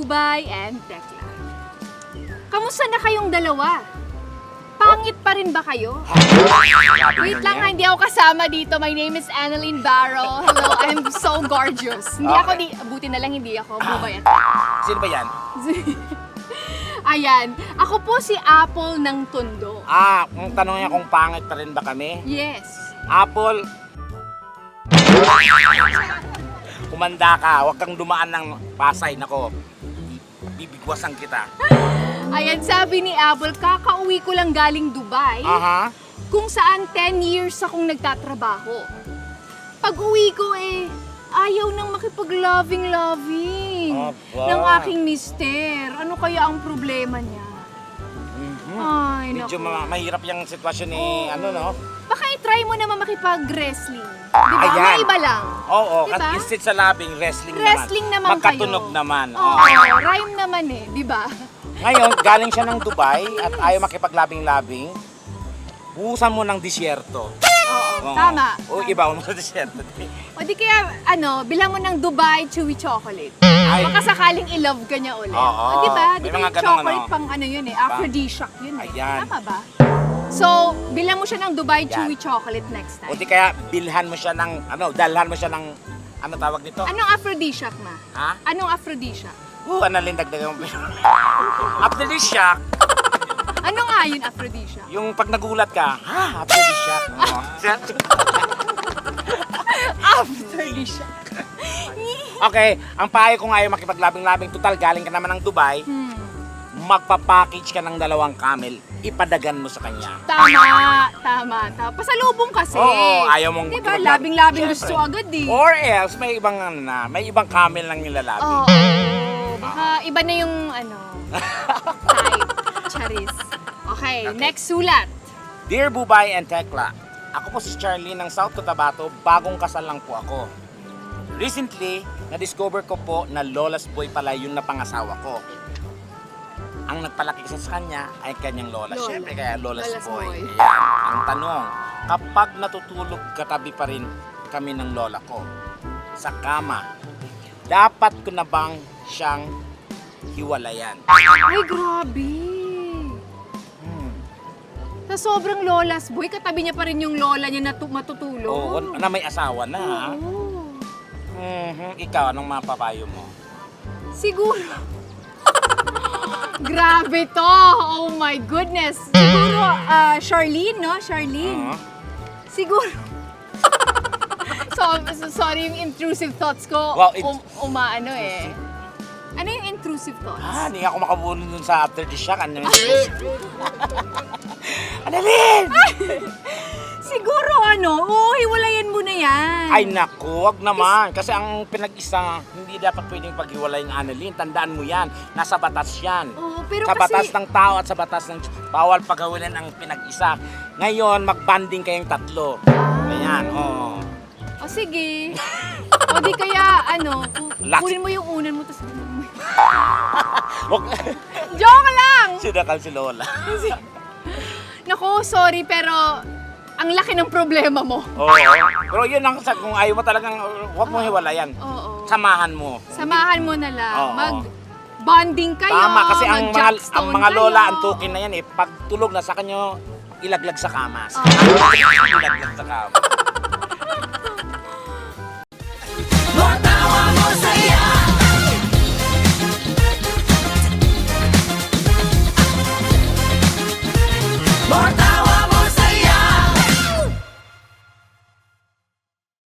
Bubay and Tekla. Kamusta na kayong dalawa? Pangit pa rin ba kayo? Wait lang ha, hindi ako kasama dito. My name is Annalyn Barrow. Hello, I'm so gorgeous. Hindi ako buti na lang hindi ako Bubay at Sino ba yan? Ayan, ako po si Apple ng Tondo. Kung tanong niya kung pangit pa rin ba kami? Yes. Apple. Kumanda ka, huwag kang dumaan ng Pasay. Nako, bibigwasan kita. Ayan, sabi ni Apple, kakauwi ko lang galing Dubai, kung saan 10 years akong nagtatrabaho. Pag uwi ko ayaw nang makipag-loving-loving ng aking mister. Ano kaya ang problema niya? Ay, Medyo naku. mahirap yung sitwasyon ni no? Baka i-try mo naman makipag-wrestling. Di ba? Ayan. Maiba lang. Oo, Diba? instead sa labing, wrestling Naman Magkatunog kayo. naman. Oo, rhyme naman di ba? Ngayon, galing siya ng Dubai at ayaw makipaglabing-labing. Buhusan mo ng disyerto. Oo, tama. O, ibaon mo sa disyerto. O di kaya, bilang mo ng Dubai Chewy Chocolate. Ay. Baka sakaling i-love ka niya ulit. Oo. O di ba? Di May ba mga yung ganung chocolate pang yun aphrodisiac yun Ayan. Tama ba? So, bilang mo siya ng Dubai Ayan. Chewy Chocolate next O time. di kaya bilhan mo siya ng, dalhan mo siya ng, tawag nito? Anong aphrodisiac ma? Ha? Anong aphrodisiac? Annalyn, dagdagan mo. After this shock, Ano nga yun aphrodisiac? yung pag nagulat ka, after this shock. Aphrodisiac. Okay, ang payo ko ngayon makipaglabing-labing, total galing ka naman ng Dubai, magpapackage ka ng 2 camel, ipadagan mo sa kanya. Tama. Pasalubong kasi. Oo, ayaw mong Di ba? makipaglabing. Labing-labing Siyempre. gusto agad Or else, may ibang may ibang camel lang nilalabing. Oo. Baka iba na yung type. Charis. Okay, next sulat. Dear Bubay and Tekla, ako po si Charlie ng South Cotabato, bagong kasal lang po ako. Recently, na-discover ko po na Lola's Boy pala yung napangasawa ko. Ang nagpalaki kasi sa kanya ay kanyang lola. Lola. Siyempre kaya Lola's Lola's Boy. Boy. Ayan. Ang tanong, kapag natutulog katabi pa rin kami ng lola ko sa kama, dapat ko na bang siyang hiwalayan? Ay, grabe. Sa sobrang Lola's Boy, katabi niya pa rin yung lola niya na matutulog. Oo, na may asawa na. Oo. Ikaw, anong mapapayo mo? Siguro. Grabe to. Oh my goodness. Siguro, Charlene, no? Charlene. Siguro. So, sorry yung intrusive thoughts ko. Wow, Ano yung intrusive thoughts? Hindi ako makabulong dun sa after the shock. Ano yun? Annalyn! Siguro hiwalayan mo na yan. Ay naku, wag naman. Kasi ang pinag-isa, hindi dapat pwedeng paghiwalay ng Annalyn. Tandaan mo yan. Nasa batas yan. Oo, pero sa batas kasi... ng tao at sa batas ng bawal paghiwalay ang pinag-isa. Ngayon, mag-banding kayong 3. Ayan, oo. O sige. O di kaya, kunin mo yung unan mo, tapos... Wag. Joke lang! Sinakal si Lola. Naku, sorry, pero ang laki ng problema mo. Oo. Pero yun ang kung ayaw mo talagang, wag mo hiwalayan. Oo. Samahan mo. Samahan mo na lang. Oo. Mag-bonding kayo. Tama, kasi ang mag-jackstone mga lola, kayo. ang tukin na yan pag tulog na sa kanyo, ilaglag sa kama. Oo. Ilaglag sa kama.